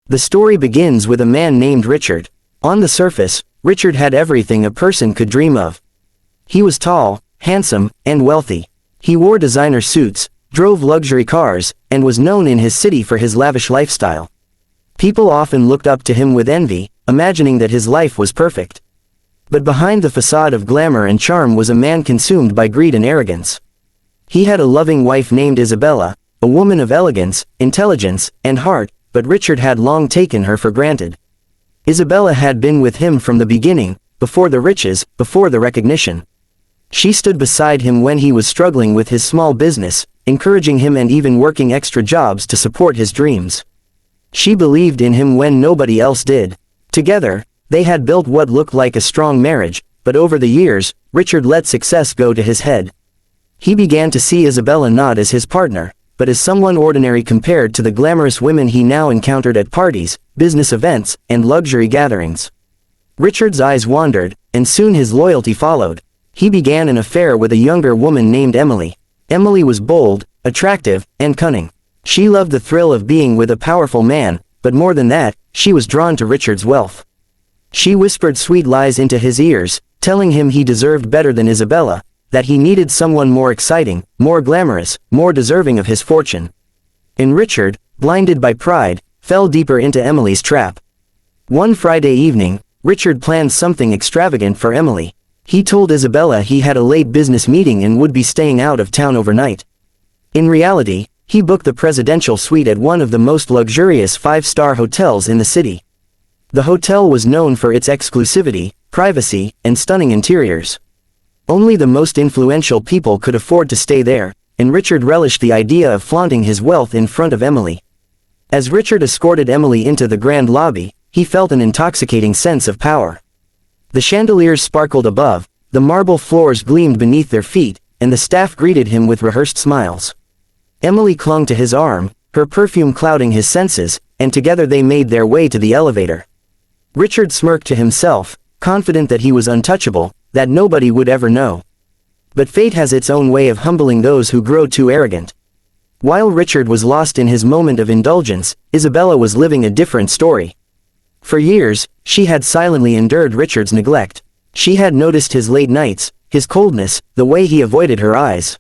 The story begins with a man named Richard. On the surface, Richard had everything a person could dream of. He was tall, handsome, and wealthy. He wore designer suits, drove luxury cars, and was known in his city for his lavish lifestyle. People often looked up to him with envy, imagining that his life was perfect. But behind the facade of glamour and charm was a man consumed by greed and arrogance. He had a loving wife named Isabella, a woman of elegance, intelligence, and heart, but Richard had long taken her for granted. Isabella had been with him from the beginning, before the riches, before the recognition. She stood beside him when he was struggling with his small business, encouraging him and even working extra jobs to support his dreams. She believed in him when nobody else did. Together, they had built what looked like a strong marriage, but over the years, Richard let success go to his head. He began to see Isabella not as his partner, but as someone ordinary compared to the glamorous women he now encountered at parties, business events, and luxury gatherings. Richard's eyes wandered, and soon his loyalty followed. He began an affair with a younger woman named Emily. Emily was bold, attractive, and cunning. She loved the thrill of being with a powerful man, but more than that, she was drawn to Richard's wealth. She whispered sweet lies into his ears, telling him he deserved better than Isabella, that he needed someone more exciting, more glamorous, more deserving of his fortune. And Richard, blinded by pride, fell deeper into Emily's trap. One Friday evening, Richard planned something extravagant for Emily. He told Isabella he had a late business meeting and would be staying out of town overnight. In reality, he booked the presidential suite at one of the most luxurious five-star hotels in the city. The hotel was known for its exclusivity, privacy, and stunning interiors. Only the most influential people could afford to stay there, and Richard relished the idea of flaunting his wealth in front of Emily. As Richard escorted Emily into the grand lobby, he felt an intoxicating sense of power. The chandeliers sparkled above, the marble floors gleamed beneath their feet, and the staff greeted him with rehearsed smiles. Emily clung to his arm, her perfume clouding his senses, and together they made their way to the elevator. Richard smirked to himself, confident that he was untouchable, that nobody would ever know. But fate has its own way of humbling those who grow too arrogant. While Richard was lost in his moment of indulgence, Isabella was living a different story. For years, she had silently endured Richard's neglect. She had noticed his late nights, his coldness, the way he avoided her eyes.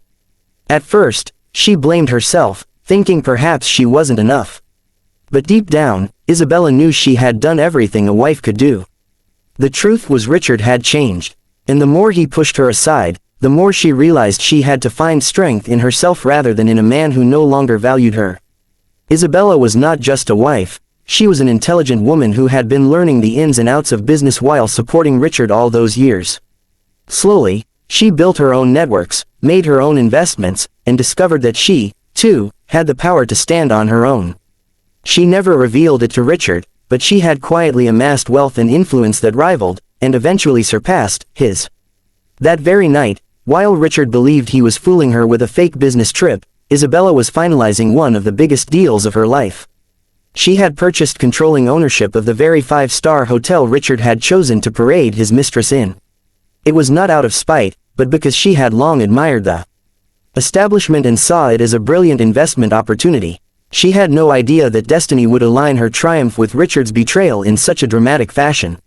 At first, she blamed herself, thinking perhaps she wasn't enough. But deep down, Isabella knew she had done everything a wife could do. The truth was Richard had changed. And the more he pushed her aside, the more she realized she had to find strength in herself rather than in a man who no longer valued her. Isabella was not just a wife, she was an intelligent woman who had been learning the ins and outs of business while supporting Richard all those years. Slowly, she built her own networks, made her own investments, and discovered that she, too, had the power to stand on her own. She never revealed it to Richard, but she had quietly amassed wealth and influence that rivaled, and eventually surpassed, his. That very night, while Richard believed he was fooling her with a fake business trip, Isabella was finalizing one of the biggest deals of her life. She had purchased controlling ownership of the very five-star hotel Richard had chosen to parade his mistress in. It was not out of spite, but because she had long admired the establishment and saw it as a brilliant investment opportunity. She had no idea that destiny would align her triumph with Richard's betrayal in such a dramatic fashion.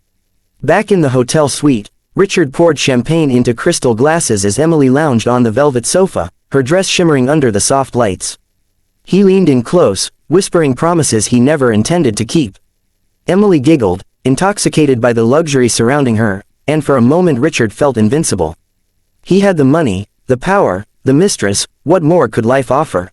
Back in the hotel suite, Richard poured champagne into crystal glasses as Emily lounged on the velvet sofa, her dress shimmering under the soft lights. He leaned in close, whispering promises he never intended to keep. Emily giggled, intoxicated by the luxury surrounding her, and for a moment Richard felt invincible. He had the money, the power, the mistress, what more could life offer?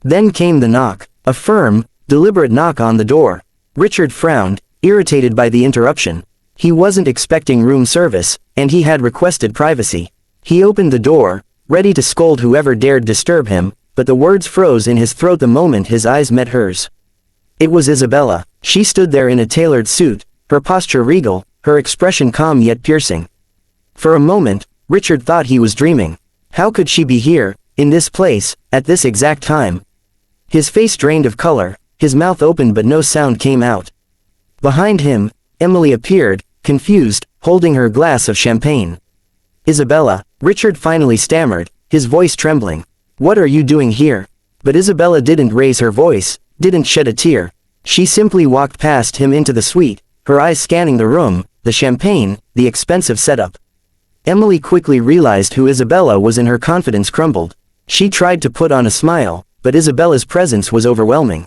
Then came the knock, a firm, deliberate knock on the door. Richard frowned, irritated by the interruption. He wasn't expecting room service, and he had requested privacy. He opened the door, ready to scold whoever dared disturb him, but the words froze in his throat the moment his eyes met hers. It was Isabella. She stood there in a tailored suit, her posture regal, her expression calm yet piercing. For a moment, Richard thought he was dreaming. How could she be here, in this place, at this exact time? His face drained of color, his mouth opened but no sound came out. Behind him, Emily appeared, confused, holding her glass of champagne. "Isabella," Richard finally stammered, his voice trembling. "What are you doing here?" But Isabella didn't raise her voice, didn't shed a tear. She simply walked past him into the suite, her eyes scanning the room, the champagne, the expensive setup. Emily quickly realized who Isabella was and her confidence crumbled. She tried to put on a smile, but Isabella's presence was overwhelming.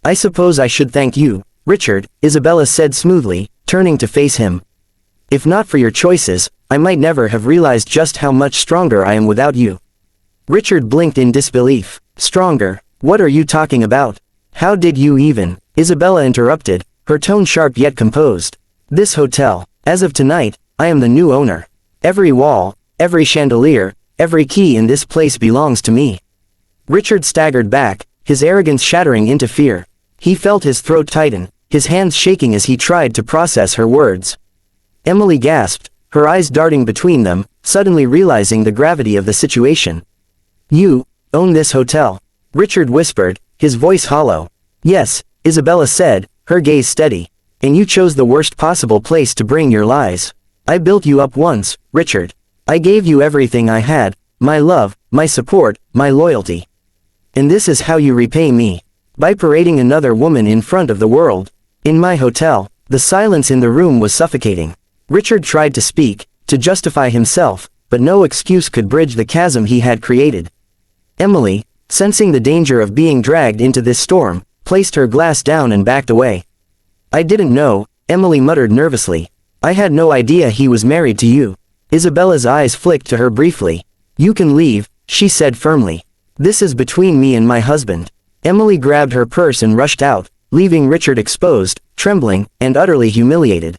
"I suppose I should thank you, Richard," Isabella said smoothly, turning to face him. "If not for your choices, I might never have realized just how much stronger I am without you." Richard blinked in disbelief. "Stronger? What are you talking about? How did you even?" Isabella interrupted, her tone sharp yet composed. "This hotel. As of tonight, I am the new owner. Every wall, every chandelier, every key in this place belongs to me." Richard staggered back, his arrogance shattering into fear. He felt his throat tighten, his hands shaking as he tried to process her words. Emily gasped, her eyes darting between them, suddenly realizing the gravity of the situation. "You own this hotel?" Richard whispered, his voice hollow. "Yes," Isabella said, her gaze steady. "And you chose the worst possible place to bring your lies. I built you up once, Richard. I gave you everything I had, my love, my support, my loyalty. And this is how you repay me. By parading another woman in front of the world. In my hotel." The silence in the room was suffocating. Richard tried to speak, to justify himself, but no excuse could bridge the chasm he had created. Emily, sensing the danger of being dragged into this storm, placed her glass down and backed away. "I didn't know," Emily muttered nervously. "I had no idea he was married to you." Isabella's eyes flicked to her briefly. "You can leave," she said firmly. "This is between me and my husband." Emily grabbed her purse and rushed out, leaving Richard exposed, trembling, and utterly humiliated.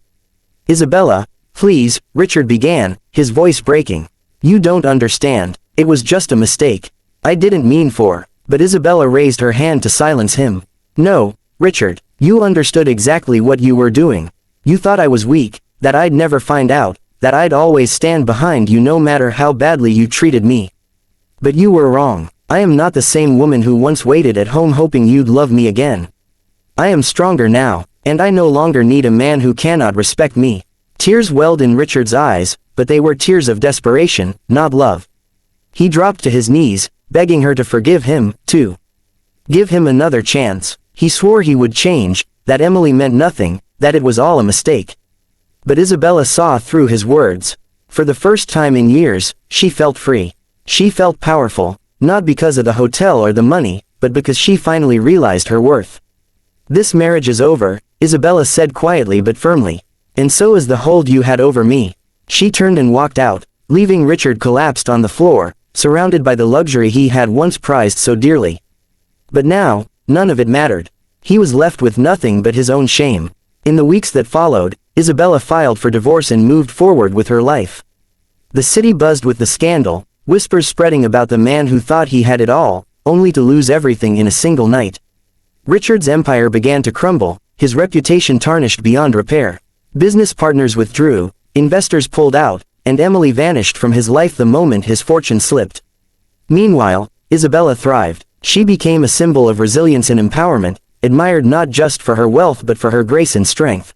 "Isabella, please," Richard began, his voice breaking. "You don't understand. It was just a mistake. I didn't mean for." But Isabella raised her hand to silence him. "No, Richard, you understood exactly what you were doing. You thought I was weak, that I'd never find out, that I'd always stand behind you no matter how badly you treated me. But you were wrong. I am not the same woman who once waited at home hoping you'd love me again. I am stronger now, and I no longer need a man who cannot respect me." Tears welled in Richard's eyes, but they were tears of desperation, not love. He dropped to his knees, begging her to forgive him, to give him another chance. He swore he would change, that Emily meant nothing, that it was all a mistake. But Isabella saw through his words. For the first time in years, she felt free. She felt powerful, not because of the hotel or the money, but because she finally realized her worth. "This marriage is over," Isabella said quietly but firmly. "And so is the hold you had over me." She turned and walked out, leaving Richard collapsed on the floor, surrounded by the luxury he had once prized so dearly. But now, none of it mattered. He was left with nothing but his own shame. In the weeks that followed, Isabella filed for divorce and moved forward with her life. The city buzzed with the scandal, whispers spreading about the man who thought he had it all, only to lose everything in a single night. Richard's empire began to crumble, his reputation tarnished beyond repair. Business partners withdrew, investors pulled out, and Emily vanished from his life the moment his fortune slipped. Meanwhile, Isabella thrived. She became a symbol of resilience and empowerment, admired not just for her wealth but for her grace and strength.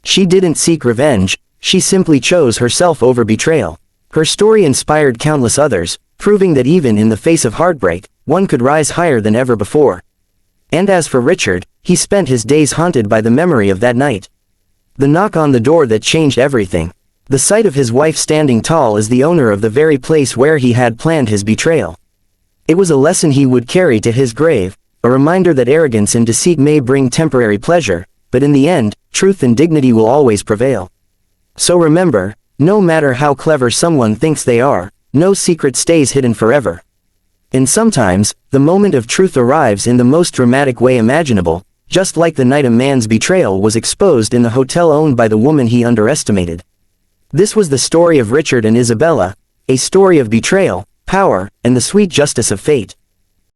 She didn't seek revenge, she simply chose herself over betrayal. Her story inspired countless others, proving that even in the face of heartbreak, one could rise higher than ever before. And as for Richard, he spent his days haunted by the memory of that night. The knock on the door that changed everything. The sight of his wife standing tall as the owner of the very place where he had planned his betrayal. It was a lesson he would carry to his grave, a reminder that arrogance and deceit may bring temporary pleasure, but in the end, truth and dignity will always prevail. So remember, no matter how clever someone thinks they are, no secret stays hidden forever. And sometimes, the moment of truth arrives in the most dramatic way imaginable, just like the night a man's betrayal was exposed in the hotel owned by the woman he underestimated. This was the story of Richard and Isabella, a story of betrayal, power, and the sweet justice of fate.